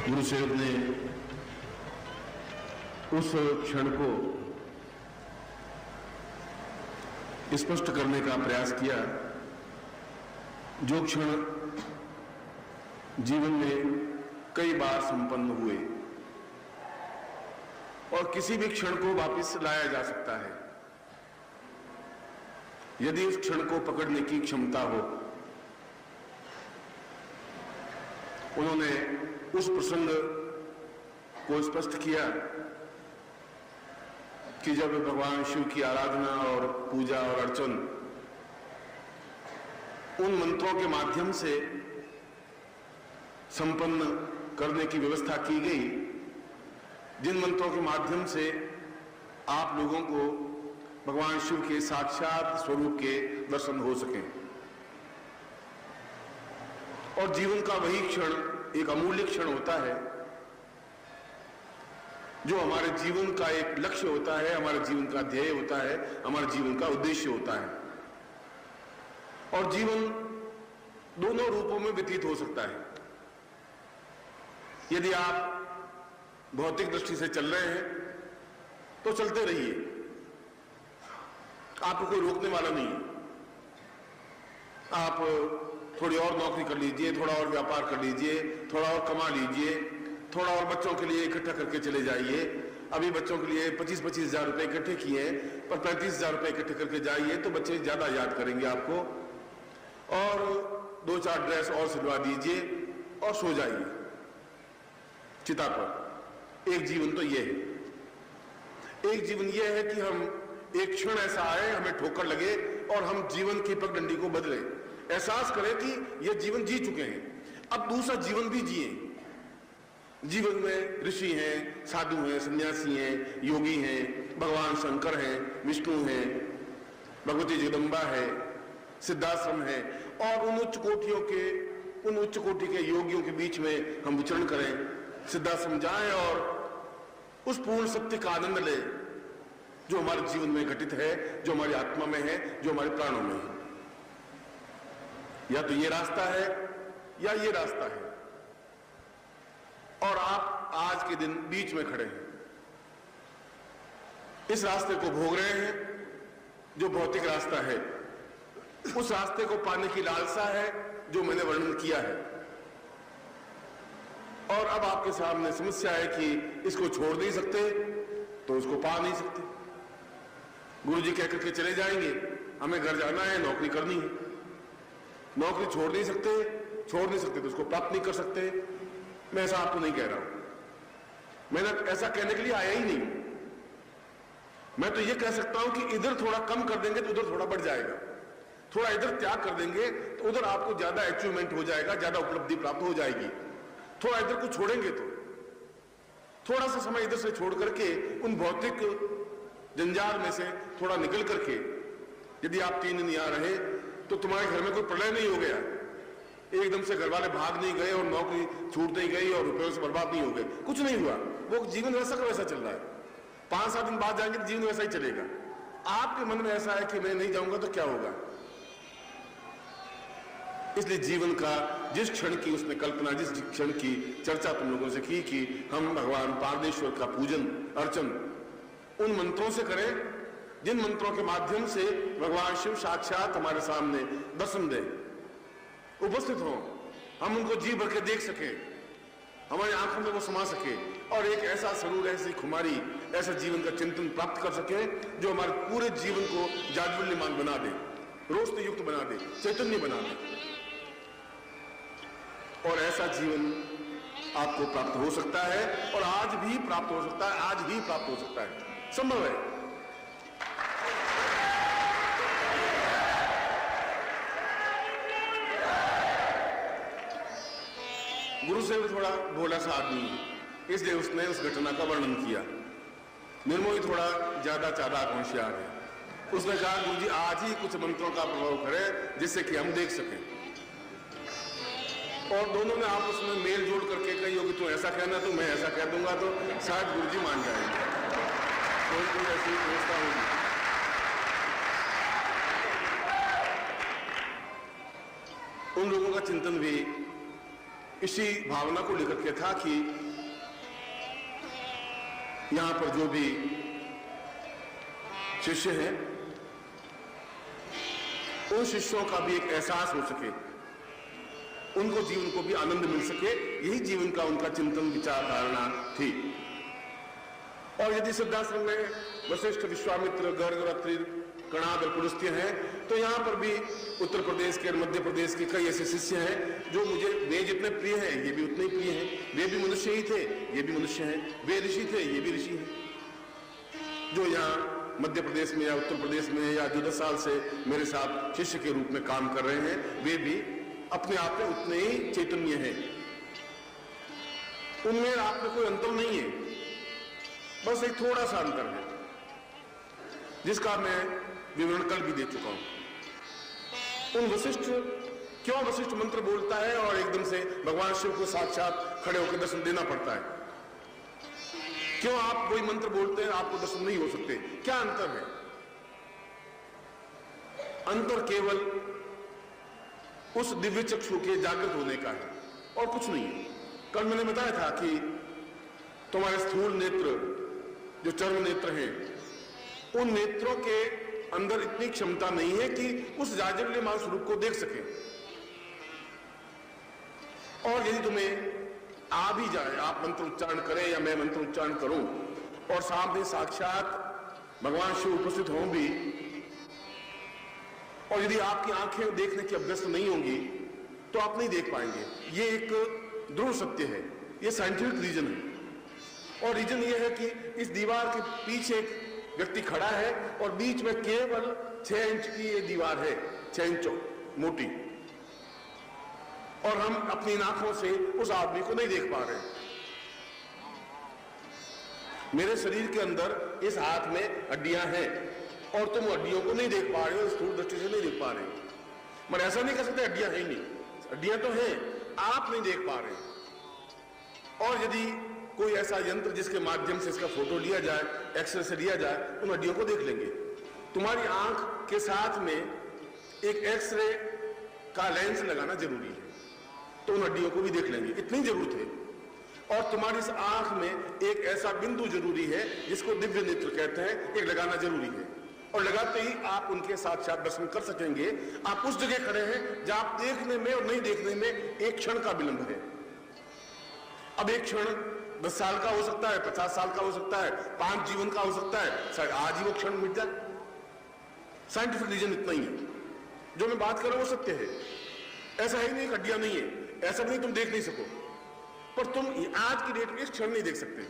गुरु सेवक ने उस क्षण को स्पष्ट करने का प्रयास किया जो क्षण जीवन में कई बार संपन्न हुए और किसी भी क्षण को वापस लाया जा सकता है यदि उस क्षण को पकड़ने की क्षमता हो। उन्होंने उस प्रसंग को स्पष्ट किया कि जब भगवान शिव की आराधना और पूजा और अर्चन उन मंत्रों के माध्यम से संपन्न करने की व्यवस्था की गई जिन मंत्रों के माध्यम से आप लोगों को भगवान शिव के साक्षात स्वरूप के दर्शन हो सके और जीवन का वही क्षण एक अमूल्य क्षण होता है जो हमारे जीवन का एक लक्ष्य होता है, हमारे जीवन का ध्येय होता है, हमारे जीवन का उद्देश्य होता है। और जीवन दोनों रूपों में व्यतीत हो सकता है। यदि आप भौतिक दृष्टि से चल रहे हैं तो चलते रहिए, आपको कोई रोकने वाला नहीं है। आप थोड़ी और नौकरी कर लीजिए, थोड़ा और व्यापार कर लीजिए, थोड़ा और कमा लीजिए, थोड़ा और बच्चों के लिए इकट्ठा करके चले जाइए। अभी बच्चों के लिए 25-25 हजार रुपए इकट्ठे किए हैं, पर 35 हजार रुपए इकट्ठे करके जाइए तो बच्चे ज्यादा याद करेंगे आपको। और 2-4 ड्रेस और सिलवा दीजिए और सो जाइए चिता पर। एक जीवन तो यह है। एक जीवन यह है कि हम एक क्षण ऐसा आए, हमें ठोकर लगे और हम जीवन की पगडंडी को बदले, एहसास करें कि यह जीवन जी चुके हैं, अब दूसरा जीवन भी जिए। जीवन में ऋषि हैं, साधु हैं, सन्यासी हैं, योगी हैं, भगवान शंकर हैं, विष्णु हैं, भगवती जगदम्बा है, सिद्धाश्रम है और उन उच्च कोटि के योगियों के बीच में हम विचरण करें, सिद्धाश्रम जाएं और उस पूर्ण सत्य का आनंद ले जो हमारे जीवन में घटित है, जो हमारी आत्मा में है, जो हमारे प्राणों में है। या तो ये रास्ता है या ये रास्ता है और आप आज के दिन बीच में खड़े हैं। इस रास्ते को भोग रहे हैं जो भौतिक रास्ता है, उस रास्ते को पाने की लालसा है जो मैंने वर्णन किया है। और अब आपके सामने समस्या है कि इसको छोड़ नहीं सकते तो उसको पा नहीं सकते। गुरु जी कह करके चले जाएंगे, हमें घर जाना है, नौकरी करनी है, नौकरी छोड़ नहीं सकते तो उसको प्राप्त नहीं कर सकते। मैं ऐसा आपको नहीं कह रहा हूं, मैंने ऐसा कहने के लिए आया ही नहीं। मैं तो यह कह सकता हूं कि इधर थोड़ा कम कर देंगे तो उधर थोड़ा बढ़ जाएगा, थोड़ा इधर त्याग कर देंगे तो उधर आपको ज्यादा अचीवमेंट हो जाएगा, ज्यादा उपलब्धि प्राप्त हो जाएगी। थोड़ा इधर को छोड़ेंगे तो थोड़ा सा समय इधर से छोड़ करके उन भौतिक जंजाल में से थोड़ा निकल करके यदि आप 3 दिन यहां रहे तो तुम्हारे घर में कोई प्रलय नहीं हो गया, एकदम से घर वाले भाग नहीं गए और नौकरी छूट नहीं गई और रुपयों से बर्बाद नहीं हो गए, कुछ नहीं हुआ। वो जीवन वैसा का वैसा चल रहा है। 5-7 दिन बाद जाएंगे तो जीवन वैसा ही चलेगा। आपके मन में ऐसा है कि मैं नहीं जाऊंगा तो क्या होगा। इसलिए जीवन का जिस क्षण की उसने कल्पना, जिस क्षण की चर्चा तुम लोगों से की कि हम भगवान पारमेश्वर का पूजन अर्चन उन मंत्रों से करें जिन मंत्रों के माध्यम से भगवान शिव साक्षात हमारे सामने दर्शन दें, उपस्थित हो, हम उनको जी भर के देख सके, हमारी आंखों में वो समा सके और एक ऐसा सरूर, ऐसी खुमारी, ऐसा जीवन का चिंतन प्राप्त कर सके जो हमारे पूरे जीवन को जाज्वल्यमान बना दे, रोशनी युक्त बना दे, चैतन्य बना दे। और ऐसा जीवन आपको प्राप्त हो सकता है और आज भी प्राप्त हो सकता है, आज ही प्राप्त हो सकता है, संभव है। गुरु से थोड़ा भोला सा आदमी है, इसलिए उसने उस घटना का वर्णन किया। निर्मोही थोड़ा ज्यादा चालाक होशियार है। उसने कहा गुरु जी आज ही कुछ मंत्रों का प्रभाव करें जिससे कि हम देख सकें। और दोनों ने आपस में मेल जोड़ करके कही होगी तू ऐसा कहना तो मैं ऐसा कह दूंगा तो शायद गुरु जी मान जाएंगे, कोई ऐसी व्यवस्था होगी। उन लोगों का चिंतन भी इसी भावना को लेकर के था कि यहां पर जो भी शिष्य हैं उन शिष्यों का भी एक एहसास हो सके, उनको जीवन को भी आनंद मिल सके, यही जीवन का उनका चिंतन विचार धारणा थी। और यदि सिद्धाश्रम में वशिष्ठ, विश्वामित्र, गर्ग, अत्रि, कणाद और पुलस्त्य हैं, तो यहां पर भी उत्तर प्रदेश के, मध्य प्रदेश के कई ऐसे शिष्य हैं जो मुझे, वे जितने प्रिय हैं ये भी उतने ही प्रिय हैं। वे भी मनुष्य ही थे, ये भी मनुष्य हैं। वे ऋषि थे, ये भी ऋषि हैं। जो यहाँ मध्य प्रदेश में या उत्तर प्रदेश में या जो 10 साल से मेरे साथ शिष्य के रूप में काम कर रहे हैं, वे भी अपने आप में उतने ही चैतन्य हैं। उनमें आप में कोई अंतर नहीं है, बस एक थोड़ा सा अंतर है जिसका मैं विवरण कल भी दे चुका हूं। उन वशिष्ठ, क्यों वशिष्ठ मंत्र बोलता है और एकदम से भगवान शिव को साक्षात खड़े होकर दर्शन देना पड़ता है? क्यों आप कोई मंत्र बोलते हैं आपको दर्शन नहीं हो सकते? क्या अंतर है? अंतर केवल उस दिव्य चक्षु के जागृत होने का है और कुछ नहीं है। कल मैंने बताया था कि तुम्हारे स्थूल नेत्र, जो चर्म नेत्र हैं, उन नेत्रों के अंदर इतनी क्षमता नहीं है कि उस जाज्वल्यमान स्वरूप को देख सके। और यदि तुम्हें आ भी जाए, आप मंत्र उच्चारण करें या मैं मंत्र उच्चारण करूं और सामने साक्षात भगवान शिव उपस्थित हों भी, और यदि आपकी आंखें देखने की अभ्यस्त नहीं होंगी तो आप नहीं देख पाएंगे। ये एक ध्रुव सत्य है, ये साइंटिफिक रीजन है। और रीजन ये है कि इस दीवार के पीछे एक व्यक्ति खड़ा है और बीच में केवल 6 इंच की ये दीवार है, 6 इंच मोटी, और हम अपनी आंखों से उस आदमी को नहीं देख पा रहे। मेरे शरीर के अंदर इस हाथ में हड्डियां हैं और तुम हड्डियों को नहीं देख पा रहे हो, स्थूल दृष्टि से नहीं देख पा रहे हो। मगर ऐसा नहीं कह सकते हड्डियां हैं नहीं, हड्डियां तो हैं, आप नहीं देख पा रहे। और यदि कोई ऐसा यंत्र जिसके माध्यम से इसका फोटो लिया जाए, एक्सरे से लिया जाए, उन हड्डियों को देख लेंगे। तुम्हारी आंख के साथ में एक एक्सरे का लेंस लगाना जरूरी है, तो उन हड्डियों को भी देख लेंगे, इतनी जरूरत है। और तुम्हारी इस आंख में एक ऐसा बिंदु जरूरी है जिसको दिव्य नेत्र कहते हैं, एक लगाना जरूरी है। और लगाते ही आप उनके साक्षात दर्शन कर सकेंगे। आप उस जगह खड़े हैं जहां आप देखने में और नहीं देखने में एक क्षण का विलंब है। अब एक क्षण 10 साल का हो सकता है, 50 साल का हो सकता है, 5 जीवन का हो सकता है, शायद आज ही वो क्षण मिट जाए। साइंटिफिक रीजन इतना ही है। जो मैं बात कर रहा हूं वो सत्य है। ऐसा ही नहीं, हड्डियां नहीं है, ऐसा नहीं तुम देख नहीं सको, पर तुम आज की डेट में इस क्षण नहीं देख सकते।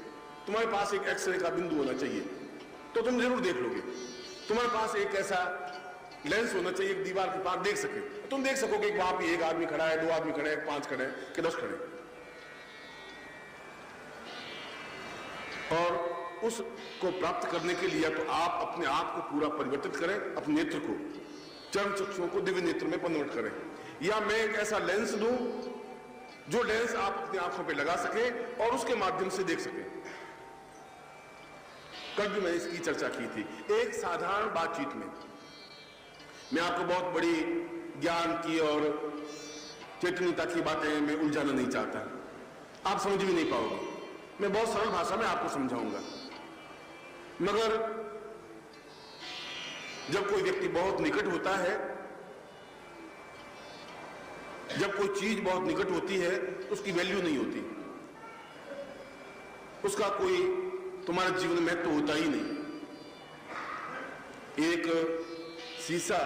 तुम्हारे पास एक एक्सरे का बिंदु होना चाहिए तो तुम जरूर देख लोगे। तुम्हारे पास एक ऐसा लेंस होना चाहिए, एक दीवार के पार देख सके, तुम देख सकोगे कि वहां पे एक आदमी खड़ा है, 2 आदमी खड़े हैं, 5 खड़े हैं कि 10 खड़े हैं। और उसको प्राप्त करने के लिए तो आप अपने आप को पूरा परिवर्तित करें, अपने नेत्र को, चर्म चक्षुओं को दिव्य नेत्र में कन्वर्ट करें, या मैं एक ऐसा लेंस दूं जो लेंस आप अपनी आंखों पे लगा सके और उसके माध्यम से देख सके। कल भी मैंने इसकी चर्चा की थी एक साधारण बातचीत में। मैं आपको बहुत बड़ी ज्ञान की और चेतनता की बातें मैं उलझाना नहीं चाहता, आप समझ भी नहीं पाओगे। मैं बहुत सरल भाषा में आपको समझाऊंगा। मगर जब कोई व्यक्ति बहुत निकट होता है, जब कोई चीज बहुत निकट होती है तो उसकी वैल्यू नहीं होती, उसका कोई तुम्हारे जीवन में तो होता ही नहीं। एक शीशा,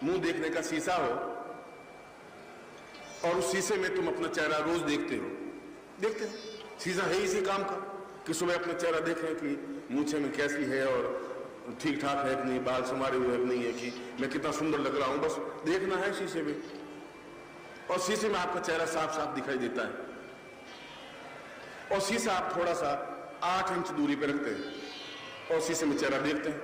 मुंह देखने का शीशा हो और उस शीशे में तुम अपना चेहरा रोज देखते हो, देखते हो, शीशा है इसी काम का कि सुबह अपना चेहरा देखें कि मूंछे में कैसी है और ठीक ठाक है कि नहीं, बाल संवारे हुए कि नहीं है, कि मैं कितना सुंदर लग रहा हूं, बस देखना है शीशे में। और शीशे में आपका चेहरा साफ साफ दिखाई देता है और शीशा आप थोड़ा सा 8 इंच दूरी पर रखते हैं और शीशे में चेहरा देखते हैं।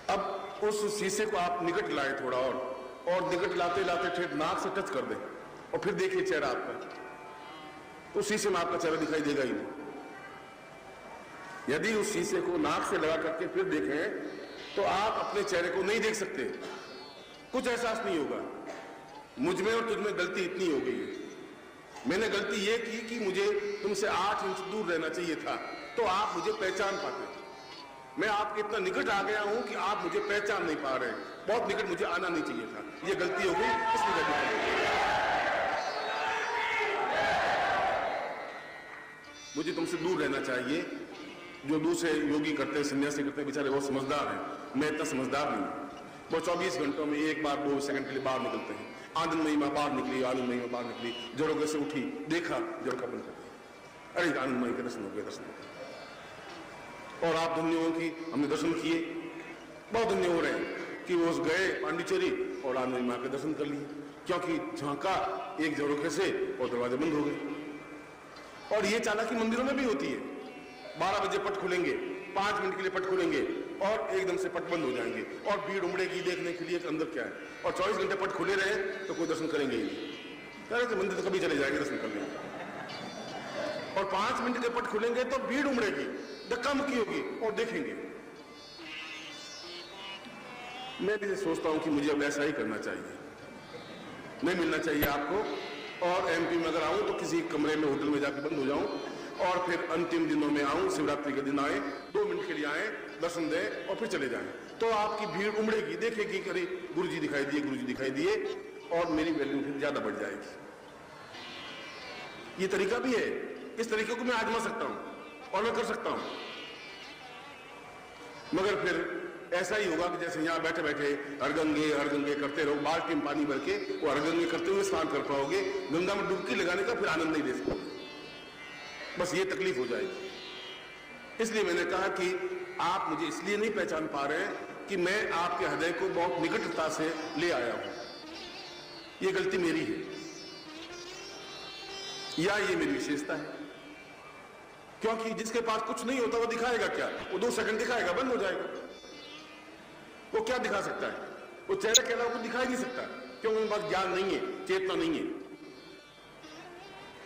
अब उस शीशे को आप निकट लाए थोड़ा और निकट लाते लाते ठेठ नाक से टच कर दें और फिर देखिए चेहरा आपका, तो शीशे में आपका चेहरा दिखाई देगा ही नहीं। यदि उस शीशे को नाक से लगा करके फिर देखें तो आप अपने चेहरे को नहीं देख सकते, कुछ एहसास नहीं होगा। मुझ में और तुझ में गलती इतनी हो गई है मैंने गलती ये की कि मुझे तुमसे 8 इंच दूर रहना चाहिए था, तो आप मुझे पहचान पाते। मैं आपके इतना निकट आ गया हूं कि आप मुझे पहचान नहीं पा रहे। बहुत निकट मुझे आना नहीं चाहिए था, ये गलती हो गई, इसलिए गलती। मुझे तुमसे दूर रहना चाहिए। जो दूसरे योगी करते हैं, सन्यासी करते हैं, बेचारे बहुत समझदार हैं, मैं इतना समझदार नहीं हूं। वो 24 घंटों में एक बार 2 सेकंड के लिए बाहर निकलते हैं। आनंदमयी मां बाहर निकली, आनंदमयी मां बाहर निकली, झरोखे से उठी, देखा, झरोखा बंद कर दिया, अरे आनंदमयी के दर्शन हो गए, दर्शन हो गए। और आप धन्य हो कि हमने दर्शन किए, बहुत धन्य हो रहे हैं कि वो गए पांडिचेरी और आनंदमयी मां के दर्शन कर लिए, क्योंकि झांका एक झरोखे से और दरवाजे बंद हो गए। और ये चालाकी मंदिरों में भी होती है। 12 बजे पट खुलेंगे, 5 मिनट के लिए पट खुलेंगे और एकदम से पट बंद हो जाएंगे और भीड़ उमड़ेगी देखने के लिए कि अंदर क्या है। और 24 घंटे पट खुले रहे तो कोई दर्शन करेंगे ही नहीं, कह तो मंदिर तो कभी चले जाएंगे दर्शन करने। और 5 मिनट के पट खुलेंगे तो भीड़ उमड़ेगी, धक्का मुक्की होगी और देखेंगे। मैं भी सोचता हूं कि मुझे अब ऐसा ही करना चाहिए, नहीं मिलना चाहिए आपको। और एमपी में अगर आऊं तो किसी कमरे में होटल में जाकर बंद हो जाऊं और फिर अंतिम दिनों में आऊं, शिवरात्रि के दिन आए, 2 मिनट के लिए आए, दर्शन दें और फिर चले जाएं, तो आपकी भीड़ उमड़ेगी, देखेगी कि अरे गुरुजी दिखाई दिए, गुरुजी दिखाई दिए, और मेरी वैल्यू फिर ज्यादा बढ़ जाएगी। ये तरीका भी है, इस तरीके को मैं आजमा सकता हूं और मैं कर सकता हूं। मगर फिर ऐसा ही होगा कि जैसे यहां बैठे बैठे हरगंगे करते रहो, बाल्टी में पानी भर के वो हरगंगे करते हुए स्नान कर पाओगे, गंगा में डुबकी लगाने का फिर आनंद नहीं ले सकोगे। बस ये तकलीफ हो जाएगी। इसलिए मैंने कहा कि आप मुझे इसलिए नहीं पहचान पा रहे हैं कि मैं आपके हृदय को बहुत निकटता से ले आया हूं। ये गलती मेरी है या ये मेरी विशेषता है, क्योंकि जिसके पास कुछ नहीं होता वो दिखाएगा क्या? वो 2 सेकंड दिखाएगा, बंद हो जाएगा। वो क्या दिखा सकता है? वो चेहरे के अलावा कुछ दिखाई नहीं सकता, क्योंकि उनके पास ज्ञान नहीं है, चेतना नहीं है,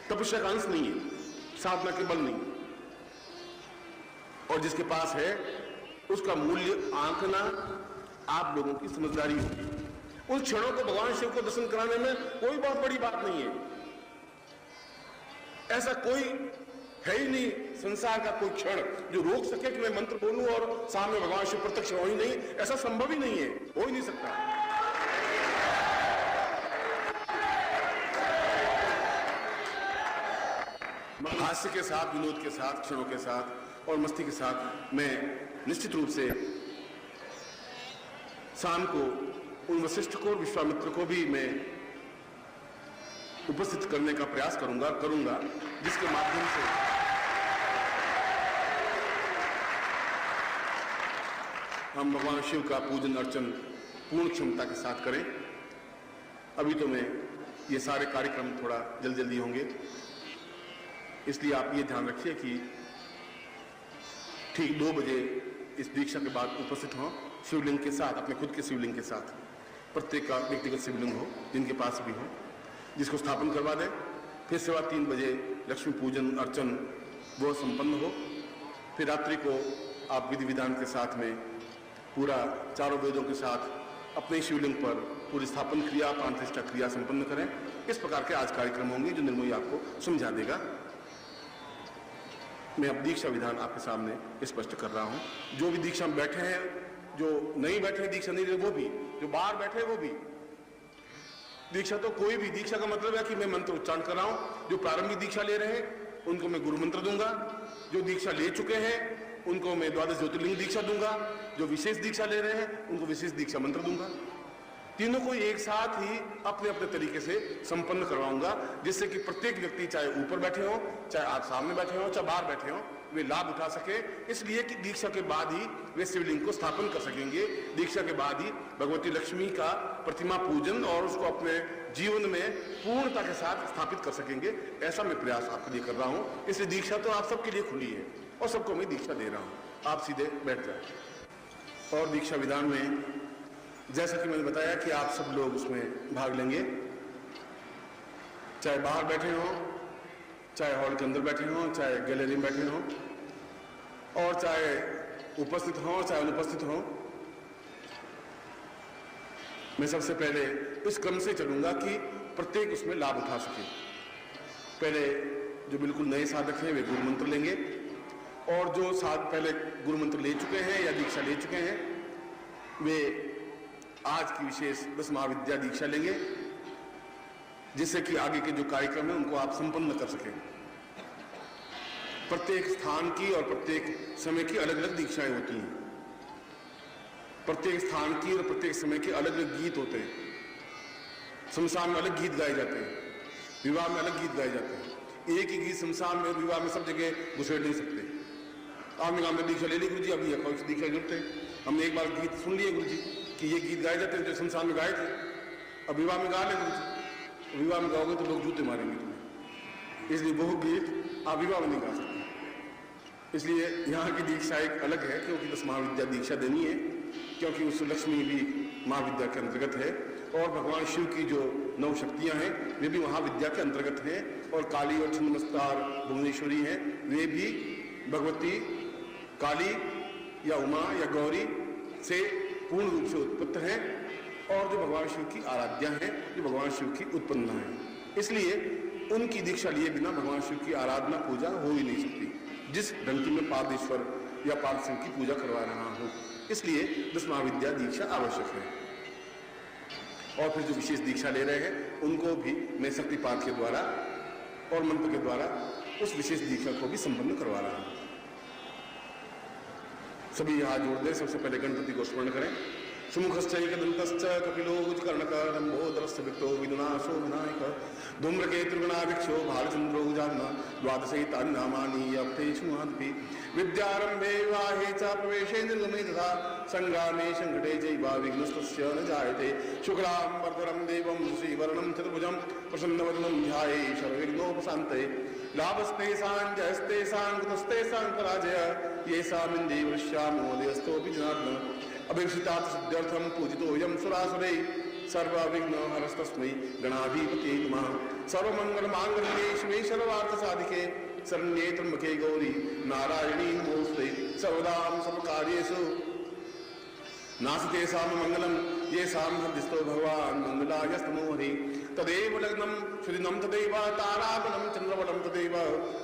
तपस्या का अंश नहीं है, साधना के बल नहीं है। और जिसके पास है उसका मूल्य आंकना आप लोगों की समझदारी होगी। उन क्षणों को भगवान शिव को दर्शन कराने में कोई बहुत बड़ी बात नहीं है। ऐसा कोई है ही नहीं संसार का कोई क्षण जो रोक सके कि मैं मंत्र बोलूं और सामने भगवान शिव प्रत्यक्ष हो ही नहीं। ऐसा संभव ही नहीं है, हो ही नहीं सकता। हास्य के साथ, विनोद के साथ, क्षणों के साथ और मस्ती के साथ मैं निश्चित रूप से शाम को उन वशिष्ठ को, विश्वामित्र को भी मैं उपस्थित करने का प्रयास करूंगा, जिसके माध्यम से हम भगवान शिव का पूजन अर्चन पूर्ण क्षमता के साथ करें। अभी तो मैं ये सारे कार्यक्रम थोड़ा जल्दी होंगे, इसलिए आप ये ध्यान रखिए कि ठीक 2 बजे इस दीक्षा के बाद उपस्थित हों शिवलिंग के साथ, अपने खुद के शिवलिंग के साथ। प्रत्येक का व्यक्तिगत शिवलिंग हो, जिनके पास भी हो, जिसको स्थापन करवा दें। फिर 3:15 बजे लक्ष्मी पूजन अर्चन वो संपन्न हो। फिर रात्रि को आप विधि विधान के साथ में पूरा चारों वेदों के साथ अपने शिवलिंग पर पूरी स्थापन क्रिया, प्राण प्रतिष्ठा क्रिया संपन्न करें। इस प्रकार के आज कार्यक्रम होंगे जो निर्मोही आपको समझा देगा। मैं अब दीक्षा विधान आपके सामने स्पष्ट कर रहा हूं। जो भी दीक्षा में बैठे हैं, जो नहीं बैठे हैं, दीक्षा नहीं ले वो भी, जो बाहर बैठे वो भी। दीक्षा तो कोई भी, दीक्षा का मतलब है कि मैं मंत्र उच्चारण कर रहा हूं। जो प्रारंभिक दीक्षा ले रहे हैं उनको मैं गुरु मंत्र दूंगा, जो दीक्षा ले चुके हैं उनको मैं 12 ज्योतिर्लिंग दीक्षा दूंगा, जो विशेष दीक्षा ले रहे हैं उनको विशेष दीक्षा मंत्र दूंगा। तीनों को एक साथ ही अपने अपने तरीके से संपन्न करवाऊंगा, जिससे कि प्रत्येक व्यक्ति, चाहे ऊपर बैठे हो, चाहे आप सामने बैठे हो, चाहे बाहर बैठे हो, वे लाभ उठा सके। इसलिए कि दीक्षा के बाद ही वे शिवलिंग को स्थापन कर सकेंगे। दीक्षा के बाद ही भगवती लक्ष्मी का प्रतिमा पूजन और उसको अपने जीवन में पूर्णता के साथ स्थापित कर सकेंगे। ऐसा मैं प्रयास आपके लिए कर रहा हूं। इसलिए दीक्षा तो आप सबके लिए खुली है और सबको मैं दीक्षा दे रहा हूं। आप सीधे बैठ जाए। और दीक्षा विधान में जैसा कि मैंने बताया कि आप सब लोग उसमें भाग लेंगे, चाहे बाहर बैठे हो, चाहे हॉल के अंदर बैठे हो, चाहे गैलरी में बैठे हो, और चाहे उपस्थित हो, चाहे अनुपस्थित हो। मैं सबसे पहले इस क्रम से चलूंगा कि प्रत्येक उसमें लाभ उठा सके। पहले जो बिल्कुल नए साधक हैं वे गुरु मंत्र लेंगे, और जो पहले गुरु मंत्र ले चुके हैं या दीक्षा ले चुके हैं वे आज की विशेष 10 महाविद्या दीक्षा लेंगे, जिससे कि आगे के जो कार्यक्रम है उनको आप संपन्न कर सकें। प्रत्येक स्थान की और प्रत्येक समय की अलग अलग दीक्षाएं होती हैं। प्रत्येक स्थान की और प्रत्येक समय के अलग अलग गीत होते हैं। शमशान में अलग गीत गाए जाते हैं, विवाह में अलग गीत गाए जाते हैं। एक ही गीत शमशान में और विवाह में सब जगह घुसेड़ नहीं सकते। आपने कहा हमने दीक्षा ले ली गुरु जी, अभी दीक्षा जरूरत है, हमने एक बार गीत सुन लिए गुरु जी कि ये गीत गाए जाते हैं जो शमशान में गाए थे, अब विवाह में गा ले गुरु जी। विवाह में गाओगे तो लोग जूते मारेंगे तुम्हें, इसलिए वो गीत आप विवाह में नहीं गा सकते। इसलिए यहाँ की दीक्षा एक अलग है, क्योंकि 10 महाविद्या दीक्षा देनी है, क्योंकि उस लक्ष्मी भी महाविद्या के अंतर्गत है, और भगवान शिव की जो 9 शक्तियां हैं वे भी महाविद्या के अंतर्गत हैं, और काली और छिन्नमस्तार भुवनेश्वरी हैं, वे भी भगवती काली या उमा या गौरी से पूर्ण रूप से उत्पन्न हैं, और जो भगवान शिव की आराध्या हैं, जो भगवान शिव की उत्पन्ना है। इसलिए उनकी दीक्षा लिए बिना भगवान शिव की आराधना पूजा हो ही नहीं सकती, जिस ढंग की मैं पार्देश्वर या पार्थिव की पूजा करवा रहा हूँ। इसलिए 10 महाविद्या दीक्षा आवश्यक है। और फिर जो विशेष दीक्षा ले रहे हैं उनको भी मैं शक्तिपात के द्वारा और मंत्र के द्वारा उस विशेष दीक्षा को भी संपन्न करवा रहा हूं। सभी हाथ जोड़ दें। सबसे पहले गणपति को स्मरण करें। सुमुखश्चैकदन्तश्च कपिलो कुचकर्णकलम्बोदरस्य विक्तो विदुनाशो विनायक धूम्रकेतुर्गणाभिक्षो भालचन्द्रो जाह्नवा द्वादशैतानि नामानि यप्तेषु महान्ति विद्यारम्भे विवाहे च प्रवेशे निर्गमे तथा संग्रामे संकटे चैव विघ्नस्तस्य न जायते शुक्लाम्बरधरं देवं श्रीवर्णं चतुर्भुजं प्रसन्नवदनं ध्यायेत् सर्वविघ्नोपशान्तये लाभस्तेषां जयस्तेषां कुतस्तेषां पराजय येषामिन्द्रिये वृष्यामोदयस्तोऽपि जनार्दन अभिषितात् सिद्ध्यर्थं पूजितोऽयं सुरासुरै सर्वविघ्नहरस्तस्मै गणाधिपतये नमः। सर्वमङ्गलमाङ्गल्ये शिवे सर्वार्थसाधिके शरण्ये त्र्यम्बके गौरी नारायणी नमोस्तुते सर्वदा सर्वकार्येषु नास्ते साममङ्गलं येषां हृदिस्थो भगवान् मङ्गलायस्तनो हरि तदेव लग्नं श्रीनं तदैव ताराबलं चन्द्रबलं तदैव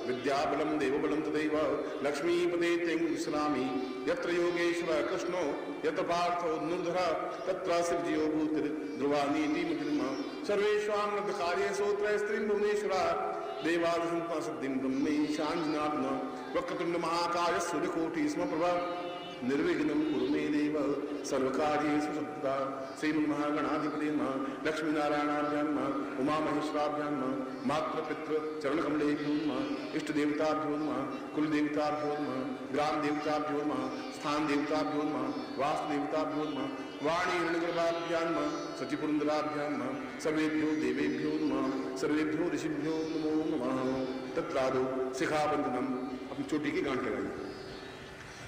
विद्याबलं देवबलं तदैव लक्ष्मीपदे तें विश्रामि यत्र योगेश्वर कृष्णो यत्र पार्थो धनुर्धर तत्र शिवजियो भूतिर्ध्रुवानीति मतिर्मा सर्वेषां लब्धकार्येषु त्रयस्त्रीं भुवनेश्वरा देवादिसन्ता सिद्धिं ब्रह्मैशाञ्जनार्दन वक्रतुण्ड महाकाय सूर्यकोटि समप्रभा निर्विघ्नं कुरु मे देव सर्वकार्येषु सर्वदा। श्रीमन्महागणाधिपते नमः। लक्ष्मीनारायणाभ्यां नमः। उमामहेश्वराभ्यां नमः। मातृपितृ चरणकमलेभ्यो नमः। इष्टदेवताभ्यो नमः। कुलदेवताभ्यो नमः। ग्रामदेवताभ्यो नमः। स्थानदेवताभ्यो नमः। वास्तुदेवताभ्यो नमः। वाणी हिरण्यगर्भाभ्यां नमः। सचिपुरन्दराभ्यां नमः। सर्वेभ्यो देवेभ्यो नमः। सर्वेभ्यो ऋषिभ्यो नमो नमः। तत्रादौ शिखाबन्धनम्। अपनी चोटी की गांठ लगाइए।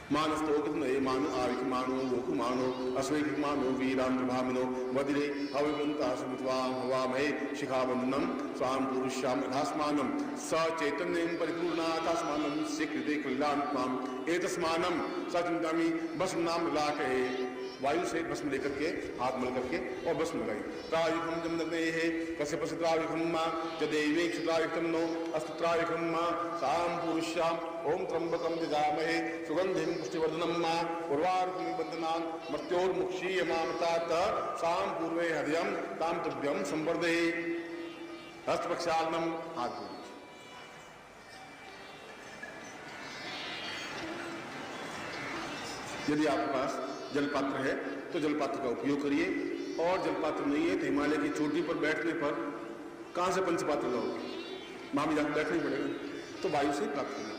मानस्तोक नये मानो आविक मानो गोकु मानो अश्वैक मानो वीराम प्रभामिनो वदिरे हविवंता सुमित्वा हवामहे शिखाबंधनम स्वाम पुरुष्याम यथास्मानम सचैतन्यं परिपूर्णाथास्मानम स्वीकृते कल्याणत्माम एतस्मानम सचिंतामि भस्म नाम लाटे। वायु से भस्म लेकर के हाथ मल करके और भस्म लगाई। त्रायुखम जमदग्ने है कस्य पसित्रायुखम मां जदेवे क्षत्रायुक्तम नो अस्त्रायुखम मां साम पुरुष्याम ओम त्र्यंबकम जजामहे सुगंधिं पुष्टिवर्धनम मां उर्वारुकं बंधनान् मृत्योर्मुक्षीयमामतात साम पूर्वे हृदयं ताम तुभ्यं संवर्धये। हस्त प्रक्षालनम हाथ जोड़िए। यदि आपके पास जलपात्र है तो जलपात्र का उपयोग करिए, और जलपात्र नहीं है तो हिमालय की चोटी पर बैठने पर कहां से पंचपात्र लाओगे, वहां भी जाकर बैठना ही पड़ेगा, तो वायु से प्राप्त करना।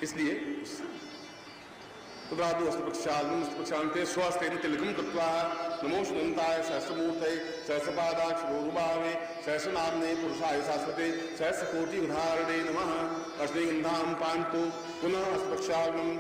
इसलिए प्रक्षालते स्वस्तेन तिलकम कृत्वा नमो सुदंताय सहस्रमूर्तये सहस्रपादाक्षरोरुभावे सहस्रनाम्ने पुरुषाय शाश्वते सहस्रकोटि उदाहरणे नमः। अश्वगंधां पान्तु पुनः प्रक्षालनम्।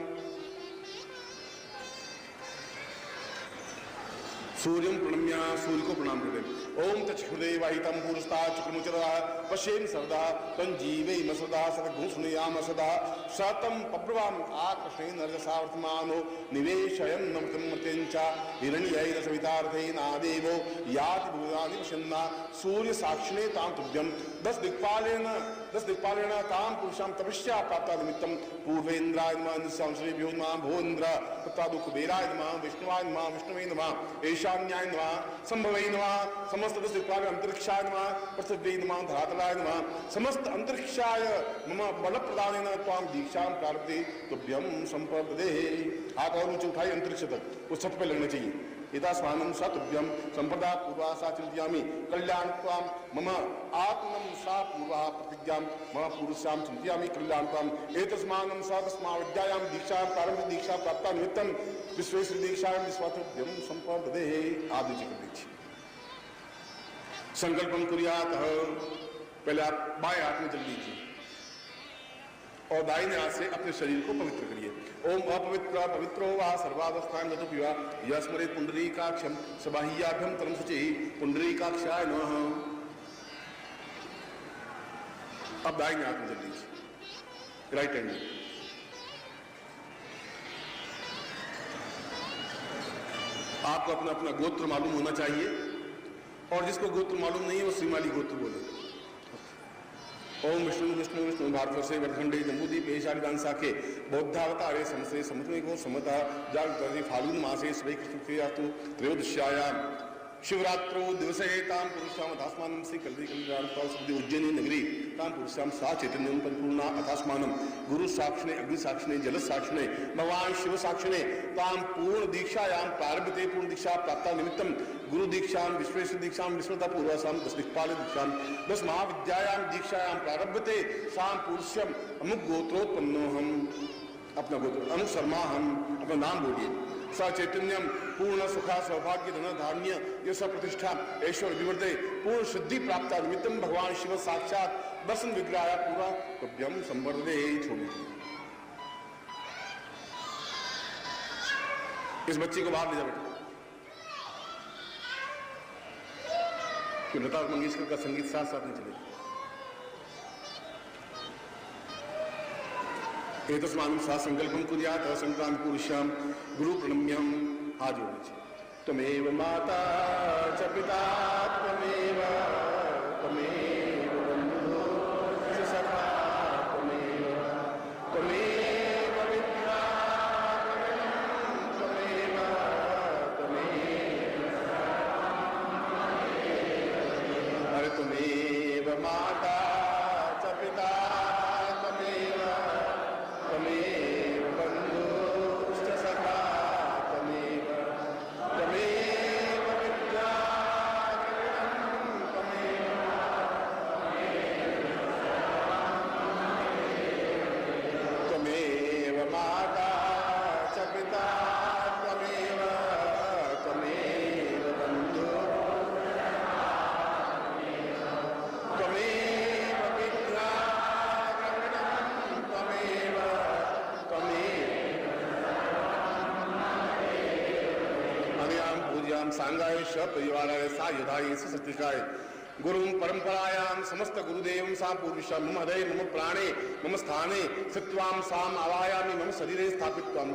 सूर्यं प्रणम्य सूर्य को प्रणाम कर दें। ओम तच्छुदेवाहितं पुरस्ता चक्रमुचरा पश्येम सर्वदा तंजीवेम सदा सदघुष्णयाम सदा शतं पब्रवाम आकृष्णेन रजसावर्तमानो निवेशयन् नमृतमत्यञ्च हिरण्यैर सवितार्थेनादेवो याति भूतानि पश्यन्ना सूर्य साक्षिणे तां तुभ्यं 10 दिक्पालेन तां पुरुषां तपस्या प्राप्ता निमित्तं पूर्वेन्द्राय नमः निस्संशयेभ्यो नमः भोन्द्र तत्तादु कुबेराय नमः विष्णुवाय नमः विष्णवे नमः ईशान्याय नमः संभवे नमः समस्त 10 दिक्पाल अंतरिक्षाय नमः पृथिव्यै नमः धरातलाय नमः समस्त अंतरिक्षाय मम बल प्रदानेन त्वां दीक्षां प्राप्ते तुभ्यं संप्रपदे। हाथ और ऊंचे उठाई अंतरिक्ष तक, उस छत पे लगना चाहिए। यथास्मानं सतुभ्यं संप्रदा पूर्वा सा चिंतयामि कल्याण त्वां मम आत्मनं सा पूर्वा प्रतिज्ञां मम पुरुषां चिंतयामि कल्याण त्वां एतस्मानं सा तस्मा विद्यायां दीक्षा प्रारंभिक दीक्षा प्राप्ता निमित्तं विश्वेश्वर दीक्षां विश्वातुभ्यं संप्रदे। आदि जी कर दीजिए। संकल्पम कुर्यात। पहले आप बाएं हाथ में जल लीजिए और दाहिने हाथ से अपने शरीर को पवित्र करिए। ओम अपवित्र पवित्रो वा सर्वावस्थान गतोपि वा यस्मरेत पुंडरीकाक्षं सबाह्याभ्यन्तरं शुचिः पुंडरीकाक्षाय नमः। अब दाहिने हाथ में जल लीजिए, राइट हैंड में। आपको अपना अपना गोत्र मालूम होना चाहिए और जिसको गोत्र मालूम नहीं है वो श्रीमाली गोत्र बोले। ओम विष्णु विष्णु विष्णु भारतवर्षे वर्धखंडे जम्बूद्वीप एशालिदान साखे बौद्धावतारे समसे समुद्रे को समता जागृति फाल्गुन मासे स्वे कृष्ण त्रयोदश्यायाम शिवरात्रो दिवसे तां पुरुषाम अथास्मानं श्री कल्दी कल्याण उज्जैनी नगरी तां पुरुषाम सा चैतन्यं परिपूर्णा अथास्मानं गुरु साक्षिणे अग्नि साक्षिणे जल साक्षिणे भगवान शिव साक्षिणे तां पूर्ण दीक्षायां प्रारंभते पूर्ण दीक्षा प्राप्ता निमित्तं गुरु दीक्षां विश्वेश्वर दीक्षां विस्मृता पूर्वासां 10 दिक्पाल दीक्षां 10 महाविद्यायां दीक्षायां प्रारंभते सां पुरुषम अमुक गोत्रोत्पन्नोहम। अपना गोत्र अमुक शर्मा हम, अपना नाम बोलिए। स चैतन्यम पूर्ण सुखा सौभाग्य धन धान्य ये सब प्रतिष्ठा ऐश्वर्य विवर्धे पूर्ण सिद्धि प्राप्त निमित्तम भगवान शिव साक्षात दर्शन विग्रह पूरा तुभ्यम संवर्धे। छोड़िए इस बच्चे को बाहर ले जा बेटा। लता मंगेशकर का संगीत साथ साथ में चलेगा। एतस्मानं सा संकल्पं कुर्यात् असंक्रांत पुरुषां गुरु प्रणम्यं। हाथ जोड़िए। त्वमेव माता च पिता त्वमेव त्वमेव बन्धुः च सखा त्वमेव त्वमेव विद्या त्वमेव त्वमेव। अरे त्वमेव माता च पिता त्वमेव त्वमेव बन्धुश्च सखा त्वमेव त्वमेव विद्या त्वमेव माता च पिता त्वमेव त्वमेव बन्धुः त्वमेव विद्या त्वमेव पूज्यां सांगाय परिवाराय सायुधाय सत्तिकाय गुरुं परंपरायां समस्त गुरुदेवं सा पूर्विशा मम हृदये मम प्राणे मम स्थाने स्थित्वां साम आवायामि मम शरीरे स्थापित्वां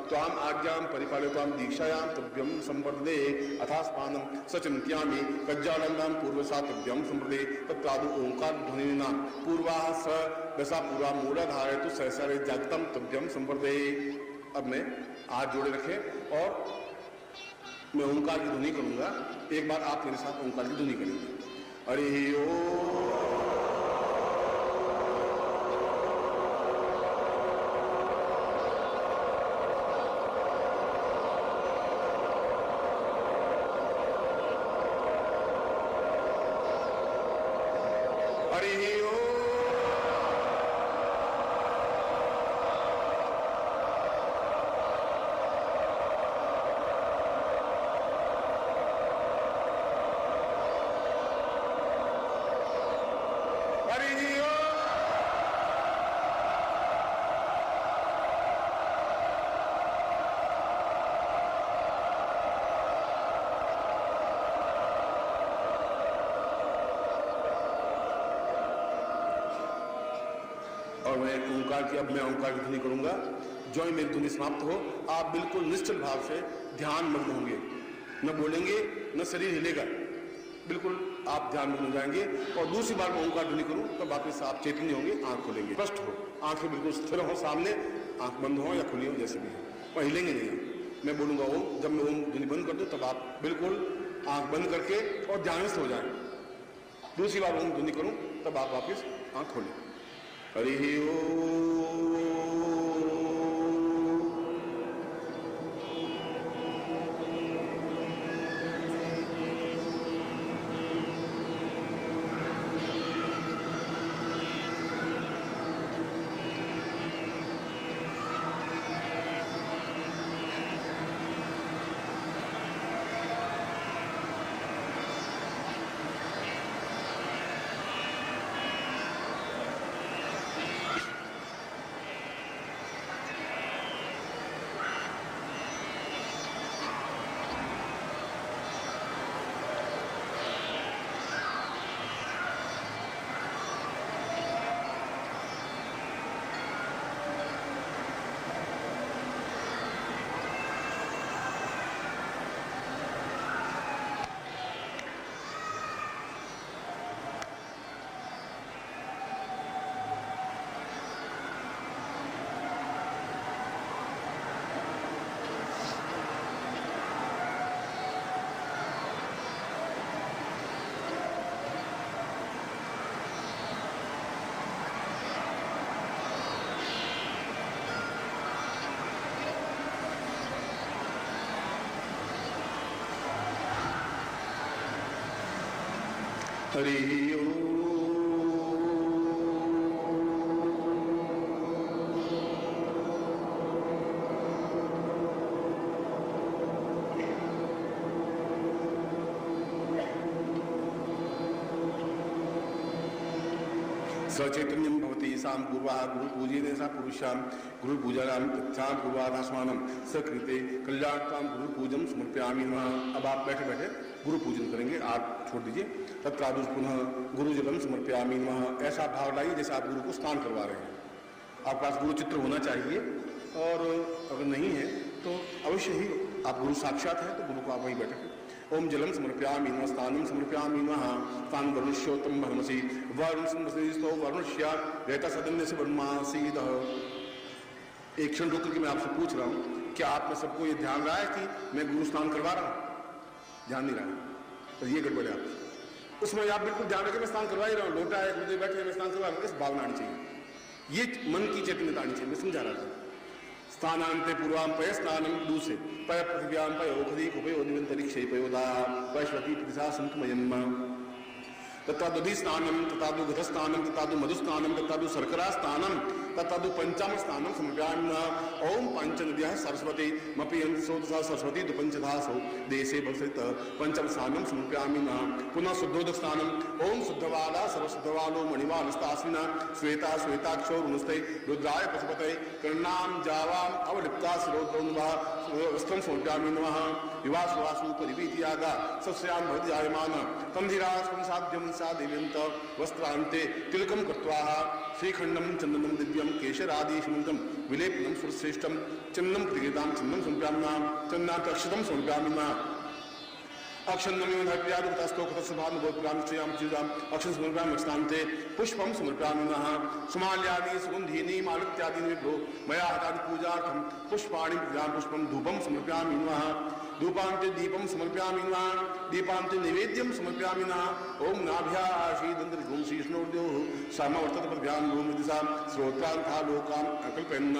त्वां आज्ञां परिपालयित्वां दीक्षायां तुभ्यं संवर्धे। अथास्मानं सचिन्त्यामि प्रज्वालनां पूर्वसा तुभ्यं संवर्धे। तत्रादु ओंकार ध्वनिना पूर्वाः स दशा पूर्वा मूलाधारे तु सहस्रे जागतं तुभ्यं संवर्धे। अब मैं हाथ जोड़े रखें और मैं ओंकार की ध्वनि करूंगा। एक बार आप मेरे साथ ओंकार की ध्वनि करेंगे। हरि ओम। हरि ओम। और मैं ओंकार की, अब मैं ओंकार की ध्वनि करूंगा। जो ही मेरी ध्वनि समाप्त हो, आप बिल्कुल निश्चल भाव से ध्यान मग्न होंगे, न बोलेंगे न शरीर हिलेगा, बिल्कुल आप ध्यान मग्न हो जाएंगे। और दूसरी बार मैं ओंकार ध्वनि करूं तब वापस आप चैतन्य होंगे, आंख खोलेंगे, स्पष्ट हो, आंखें बिल्कुल स्थिर हो सामने, आंख बंद हो या खुली हो जैसे भी हो, और हिलेंगे नहीं। मैं बोलूंगा ओम, जब मैं ओम ध्वनि बंद कर दूं तब आप बिल्कुल आंख बंद करके और ध्यानस्थ हो जाए। दूसरी बार ओम ध्वनि करूं तब आप वापस आंख खोलें। हरि ओम। हरि ओम। सचैतन्यम भवति साम पूर्वा गुरु पूजेन सा पुरुषाम गुरु पूजानाम तत्थाम पूर्वादास्मानम सकृते कल्याणताम गुरु पूजम समर्पयामि नमः। अब आप बैठे बैठे गुरु पूजन करेंगे, आप छोड़ दीजिए। तत्कादुष पुनः गुरु जलम समर्पयामि नमः। ऐसा भाव लाइए जैसे आप गुरु को स्नान करवा रहे हैं। आपके पास गुरु चित्र होना चाहिए, और अगर नहीं है तो अवश्य ही आप गुरु साक्षात हैं तो गुरु को आप वहीं बैठे। ओम जलम समर्पयामि नमः, स्थानम समर्पयामि नमः, स्थान वरुष्योत्तम भरमसि वरुण समस्तौ वरुणस्य रहता सदन्य से वरुणासीद। एक क्षण रुक करके मैं आपसे पूछ रहा हूँ, क्या आप में सबको ये ध्यान रहा है कि मैं गुरु स्नान करवा रहा हूँ? ध्यान नहीं रहा है तो ये गड़बड़ है आप। उसमें आप बिल्कुल ध्यान रखें मैं स्नान करवा ही रहा हूँ, लोटा है गुरुदेव बैठे मैं स्नान करवा रहा हूँ, इस भावना आनी चाहिए, ये मन की चैतन्यता आनी चाहिए। मैं समझा रहा था। स्थानांते पूर्वाम पय स्नानम दूसरे पय पृथिव्याम पय ओखदी कुपयो दिवंतरिक्षे पयोदा वैश्वती प्रतिशा संतमयम तत्तादु स्नानम तत्तादु घटस्नानम तत्तादु मधुस्नानम तत्तादु शर्करा स्नानम तत्तादु पंचम स्नानम समर्पयामि नमः। ओम पंचनद्यः सरस्वती मपि सोदसा सरस्वती दु पंचधासो देशे भवसित पंचम स्नानम समर्पयामि नमः। पुनः शुद्धोदक स्नानम ओम शुद्धवाला सर्वशुद्धवालो मणिवालस्तास्मिना श्वेता श्वेताक्षो रुणस्ते रुद्राय पशुपते कर्णाम जावाम अवलिप्ता शिरोद्रौन्वा वस्त्रं समर्पयामि नमः। विवासुवासु परिवीतियागा सस्याम भवति जायमान तंधिराज पंसाद्यम सा देव्यंत वस्त्रांते तिलकम कृत्वा श्रीखंडम चंदनम दिव्यम केशरादिशमंतम विलेपनम सुरश्रेष्ठम चंदनम प्रतिगीताम चंदनम समर्पयामि नमः। चंदनाक्षतम समर्पयामि नमः। अक्षन्नमेव धर्म्यादुक्तस्तोकतस्सभान् गोपुरांश्चयाम चिदाम अक्षं समर्पयामि स्नान्ते पुष्पं समर्पयामि नमः। सुमाल्यानि सुगन्धीनि मालित्यादीनि विभो मया हतानि पूजार्थं पुष्पाणि पूजां पुष्पं धूपं समर्पयामि नमः। धूपान्ते दीपं समर्पयामि नमः। दीपान्ते नैवेद्यं समर्पयामि नमः। ओम नाभ्याशीदन्तरिगुं श्रीष्णोर्द्योः समवर्ततपद्भ्यां भूमिदिशां श्रोत्रान्था लोकान् अकल्पयन्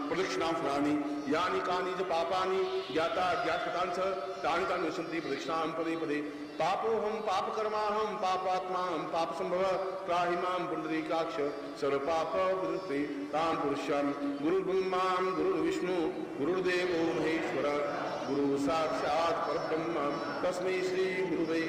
प्रदक्षिणां फलानि यानि कानि च पापानि ज्ञाता अज्ञातकृतानि च तानि तानि नश्यन्ति प्रदक्षिणां पदे पदे। पापोऽहं पापकर्माहं पापात्मा पाप संभव त्राहि मां पुण्डरीकाक्ष सर्वपाप विमुक्ते तां पुरुषां गुरुर्ब्रह्मा गुरुर्विष्णु गुरुर्देवो महेश्वर गुरु साक्षात् परब्रह्म तस्मै श्री गुरुवे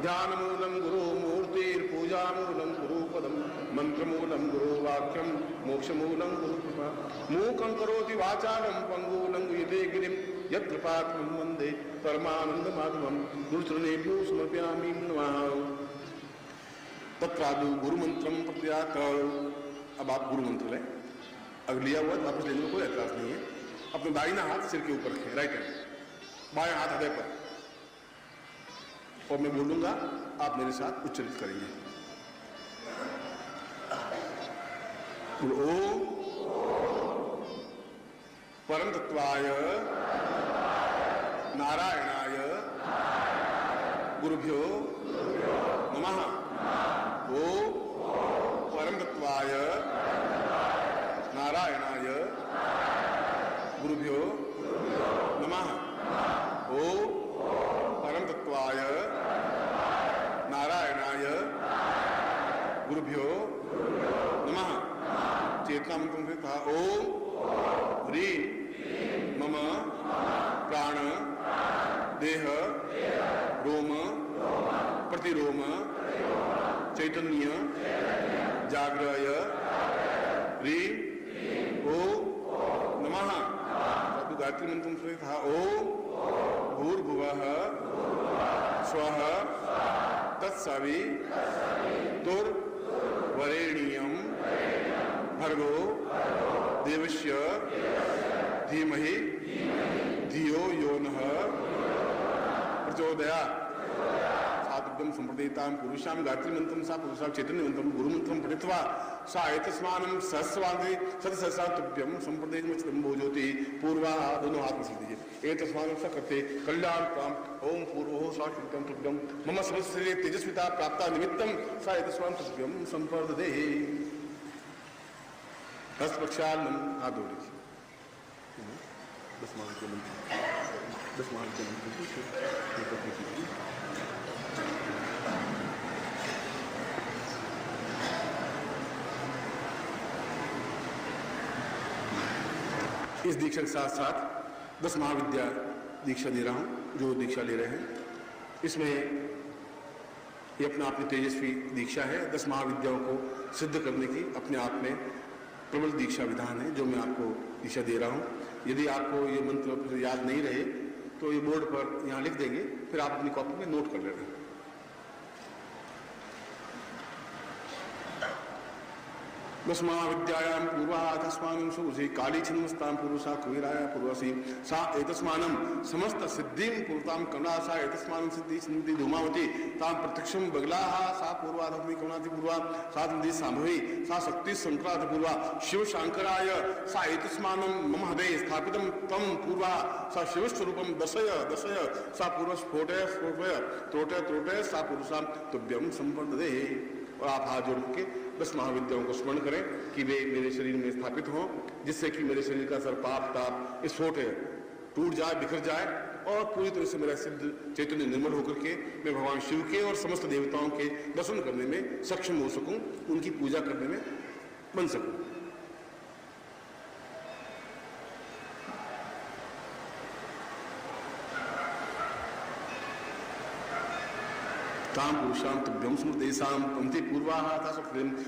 ध्यानमूलं गुरु मूर्तिर्पूजामूलं गुरुपदं मंत्रमूलं गुरुवाक्यं मोक्षमूलं गुरुकृपा मूकं करोति वाचालं पंगूलं गुह्यते गिरिं यत्कृपात्मं वन्दे परमानन्दमाधवं गुरुचरणेभ्यो समर्पयामि नमः। तत्रादु गुरुमन्त्रं प्रत्यात् अब आप गुरु मंत्र लें। अगर लिया हुआ तो वापस लेने में कोई एतराज नहीं है। अपना दाहिना हाथ सिर के ऊपर रखें, राइट हैंड, बाएं हाथ हृदय पर, और मैं बोलूंगा, आप मेरे साथ उच्चारित करेंगे। ओम परम तत्वाय नारायणाय गुरुभ्यो नमः। ओम परम तत्वाय नारायणाय गुरुभ्यो नमः। ओम परम तत्वाय नारायणाय गुरुभ्यो नमः। चेतना मंत्र से था ओम ह्रीं मम प्राण देह रोम प्रतिरोम चैतन्य जागृय ह्रीं ओम नमः। गायत्री मंत्र से था ओम भूर्भुवः स्वः तत्सवितुर्वरेण्यं भर्गो देवस्य धीमहि धियो यो नः प्रचोदयात्। सातुभ्यं संप्रदेतां पुरुषां गायत्री मंत्रं सा पुरुषां चैतन्य मंत्रं गुरु मंत्रं पठित्वा सा एतस्मानं सहस्रवादे शतसहस्रातुभ्यं संप्रदेयं भोजोति। पूर्वा दोनों हाथ में सीख दीजिए। एतस्मानं स कृते कल्याणकाम ओम पूर्वो सा कृतं तुभ्यं मम समस्ते तेजस्विता प्राप्ता निमित्तं सा एतस्मानं तुभ्यं संप्रददे। हस्त प्रक्षालनम हाथ धो लीजिए। 10 माह के मंत्र 10 माह के मंत्र इस दीक्षा के साथ साथ 10 महाविद्या दीक्षा दे रहा हूं। जो दीक्षा ले रहे हैं इसमें ये अपना अपनी तेजस्वी दीक्षा है। 10 महाविद्याओं को सिद्ध करने की अपने आप में प्रबल दीक्षा विधान है जो मैं आपको दीक्षा दे रहा हूं। यदि आपको ये मंत्र फिर याद नहीं रहे तो ये बोर्ड पर यहाँ लिख देंगे, फिर आप अपनी कॉपी में नोट कर लेना। दशमाविद्यायां पूर्वाधस्मानं सुषि काली छिन्नस्तां पुरुषा कुबेराय पूर्वसी सा एतस्मानं समस्त सिद्धिं पूर्तां कमला सा एतस्मानं सिद्धि सिद्धि धूमावती तां प्रत्यक्षं बगलाः सा पूर्वाधस्मि कमलाति पूर्वा सा सिद्धि संभवी सा शक्ति संक्रांत पूर्वा शिव शंकराय सा एतस्मानं मम हृदये स्थापितं तं पूर्वा सा शिव स्वरूपं दशय दशय सा पूर्व स्फोटय स्फोटय त्रोटय त्रोटय सा पुरुषां तुभ्यं संपददे। और आप हाथ जोड़ के 10 महाविद्याओं को स्मरण करें कि वे मेरे शरीर में स्थापित हों, जिससे कि मेरे शरीर का सर्पाप ताप स्फोट टूट जाए, बिखर जाए और पूरी तरह से मेरा सिद्ध चैतन्य निर्मल होकर के मैं भगवान शिव के और समस्त देवताओं के दर्शन करने में सक्षम हो सकूं, उनकी पूजा करने में बन सकूं। तां पुरुषां तुभ्यं स्मृतेषां पंक्ति पूर्वाः था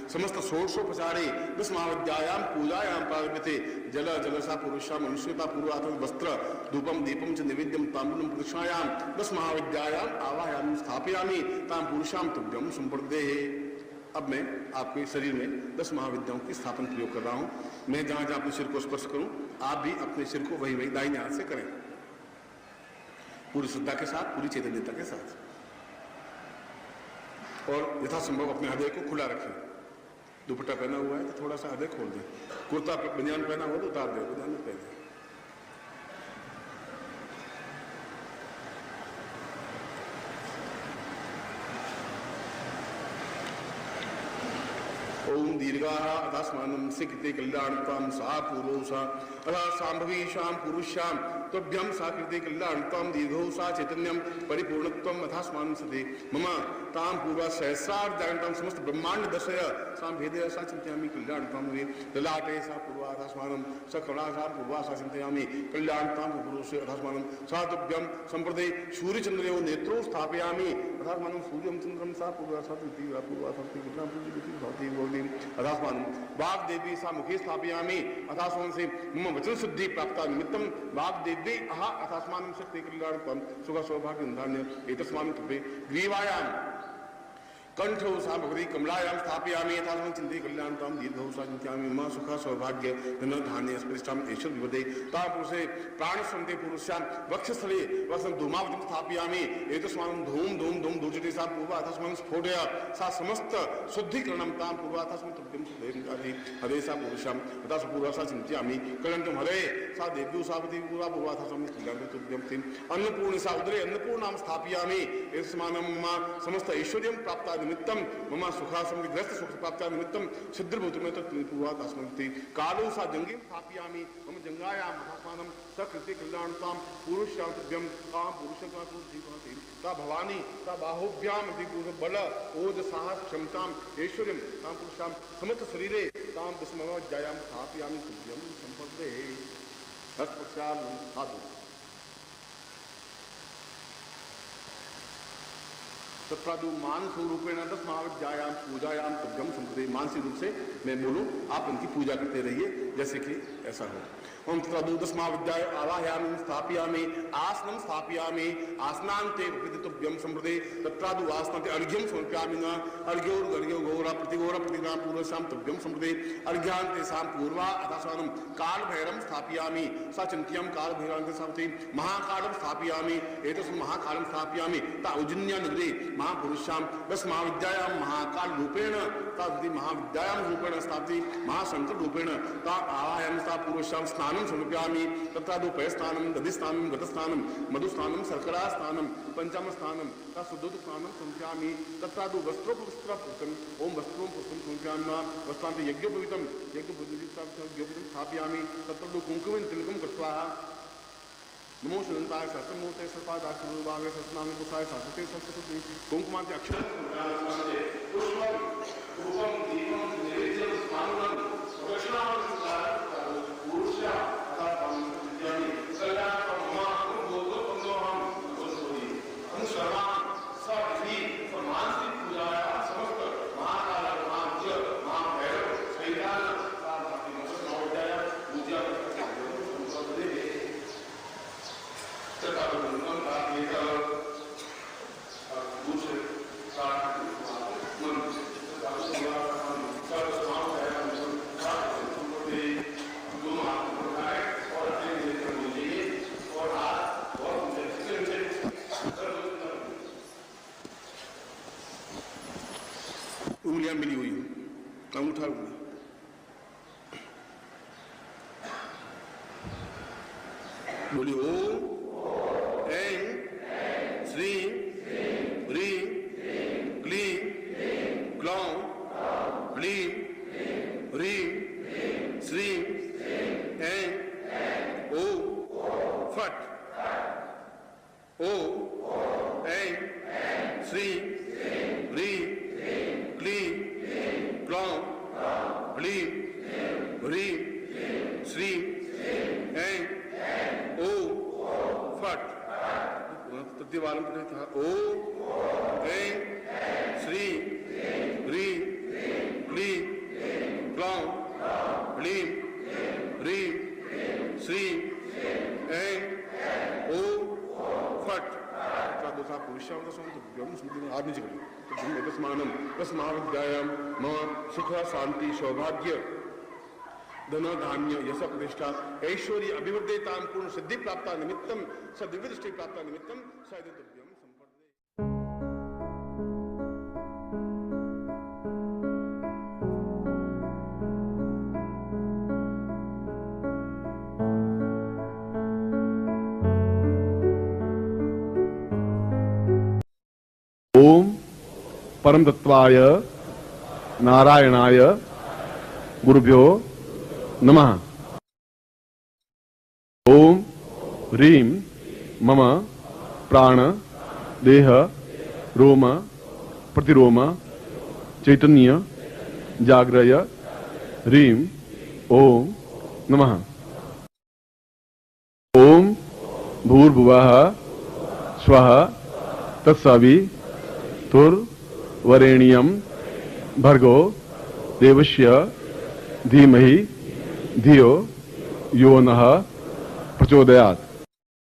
समस्त षोडशोपचारे 10 महाविद्यायां पूजायां प्रारभ्यते। जल जलसा पुरुषा मनुष्यता पूर्वाथ वस्त्र धूपम दीपम च निवेद्यम ताम्बूलं प्रतिष्ठायां 10 महाविद्यायां आवाहयामि स्थापयामि तां पुरुषां तुभ्यं संप्रदेहे। अब मैं आपके शरीर में 10 महाविद्याओं की स्थापन प्रयोग कर रहा हूं। मैं जहां जहां अपने सिर को स्पर्श करूं आप भी अपने सिर को वही वही दाहिने हाथ से करें, पूरी श्रद्धा के साथ, पूरी चैतन्यता के साथ, और यथासंभव अपने हृदय को खुला रखें। दुपट्टा पहना हुआ है तो थोड़ा सा हृदय खोल दें, कुर्ता बनियान पहना हुआ तो उतार दें, बनियान में पहने। ओम दीर्घाः अथास्मानं सिकृते कल्याणतां सा पूर्वोषा अथा सांभवीषां पुरुषां तुभ्यं सा कृते कल्याणतां दीर्घौ सा चैतन्यं परिपूर्णत्वम् अथास्मानं सति मम तां पूर्वा सहस्रार्धान्तां समस्त ब्रह्मांड दर्शय सां भेदय सा चिन्तयामि कल्याणतां वे ललाटे सा पूर्वा अथास्मानं स करुणा सा पूर्वा सा चिन्तयामि कल्याणतां पुरुषे अथास्मानं सा तुभ्यं सम्प्रदे सूर्यचन्द्रयोः नेत्रौ स्थापयामि अथास्मानं सूर्यं चन्द्रं सा पूर्वा सा तृतीया पूर्वा सा कृष्णा पूज्यति भवति भवति अथास्मानं वाग्देवी सा मुखे स्थापयामि अथास्मानं से मम वचन शुद्धि प्राप्ता निमित्तं वाग्देवी अहा अथास्मानं शक्ति कल्याणत्वं सुख सौभाग्य धान्य एतस्मानं कृते ग्रीवायां कंठ सा भगवती कमलायां स्थापयामि यथा चिंते कल्याणतां दीर्घौ सा चिंत्यामि मम सुख सौभाग्य धन धान्य प्रतिष्ठां ऐश्वर्य विपदे ता पुरुषे प्राण संते पुरुषां वक्षस्थले वक्षं धूमावतिं स्थापयामि एतस्मान् धूम धूम धूम धूजते सा पूर्वा तस्मान् स्फोटय सा समस्त शुद्धिकरणं तां पूर्वा तस्मान् तुभ्यं सुदेवकादि हरे सा पुरुषां तथा स पूर्वा सा चिंत्यामि कलंकं हरे सा देव्यो सावती पूर्वा पूर्वा तस्मान् कलंकं तुभ्यं तिं अन्नपूर्ण सा उदरे अन्नपूर्णां स्थापयामि एतस्मान् मम समस्त ऐश्वर्यं प्राप्ता निमित्तम मम सुखा समग्रस्त सुख प्राप्त्या निमित्तम सिद्धभूतमेत पूर्वा तस्मन्ति कालो सा जंगीं स्थापयामि मम जंगायां महात्मानं सकृते कल्याणतां पुरुषां तुभ्यं तां पुरुषं का जीवति ता भवानी ता बाहुभ्यां दिपुरुष बल ओज साहस क्षमतां ऐश्वर्यं तां पुरुषां समस्त शरीरे तां दशमज्जायां स्थापयामि तुभ्यं संपदे हस्तपक्षां साधु तत्प्रादु मानसिक रूपेण तस्माविद्यायां पूजायां तुभ्यं संपदे। मानसिक रूप से मैं बोलूं, आप उनकी पूजा करते रहिए जैसे कि ऐसा हो। ओम तत्प्रादु तस्माविद्याय आवाहयामि स्थापयामि आसनं स्थापयामि आसनान्ते तुभ्यं संपदे। तत्प्रादु आसनान्ते अर्घ्यं समर्पयामि न अर्घ्यो गौरा प्रतिगां पूर्वशां तुभ्यं संपदे। अर्घ्यान्ते सां पूर्वा अथासानं कालभैरवं स्थापयामि सा चिन्त्यं कालभैरवान्ते सावति महाकालं स्थापयामि एतस्मिन् महाकालं स्थापयामि ता उज्जन्या नगरे महापुरुषां दशमहाविद्यायां महाकाल रूपेण तावती महाविद्यायां रूपेण स्थापति महाशंकर रूपेण ता आवाहयामि सा पुरुषां स्नानं समर्पयामि तत्रादुपय स्नानं दधिस्नानं गतस्नानं मधुस्नानं शर्करा स्नानं पंचम स्नानं ता शुद्धोदक स्नानं समर्पयामि तत्रादु वस्त्रोपवित्रं ओम वस्त्रों पुष्पं समर्पयामि वस्त्रान्ते यज्ञोपवीतं यज्ञोपवीतं स्थापयामि तत्रादु कुंकुमेन तिलकं कृत्वा नमो सुनंताय सहस्रमूर्ते सर्पादाक्षुभावे सहस्रनामे पुरुषाय शाश्वते संस्कृते कुंकुमांते अक्षरं पुष्पं धूपं दीपं नैवेद्यं स्नानं प्रदक्षिणां पुरुषा तथा विद्यानि कल्याणं मम गोत्रोपन्दोहं गोत्रोहि हम सर्वां सविधि मानसिक पूजाया समस्त महाकाल महाज्ञ महाभैरव शैलान साधि नवोदय पूजा उंगलियां मिली हुई अंगूठा बोली ओम ऐं श्रीं ह्रीं क्लीं क्लौं ह्लीं ह्रीं श्रीं ऐं ओं फट् ओं ऐं श्रीं ह्रीं क्लीं क्लौं ह्लीं ह्रीं श्रीं ऐं ओं फट् तृतीयवारं था ओम ऐं श्रीं ह्रीं क्लीं क्लौं ह्लीं ह्रीं श्रीं ऐं ओं फट् दूसरा पुरुषां आदमी जी तस्मानं तस्माविद्यायां मम सुख शांति सौभाग्य धन धान्य यश प्रतिष्ठा ऐश्वर्य अभिवृद्धितां पूर्ण सिद्धि प्राप्ता निमित्तम सदिव्य दृष्टि प्राप्ता निमित्तम सदिव्यं संपद्ये। ओम परम तत्वाय नारायणाय गुरुभ्यो नमः। ओम ह्रीं मम प्राण देह रोम प्रतिरोम चैतन्य जाग्रय ह्रीं ओम नमः। ओम भूर्भुवः स्वः तत्सवितुर्वरेण्यं भर्गो देवस्य धीमहि धियो यो नः प्रचोदयात्।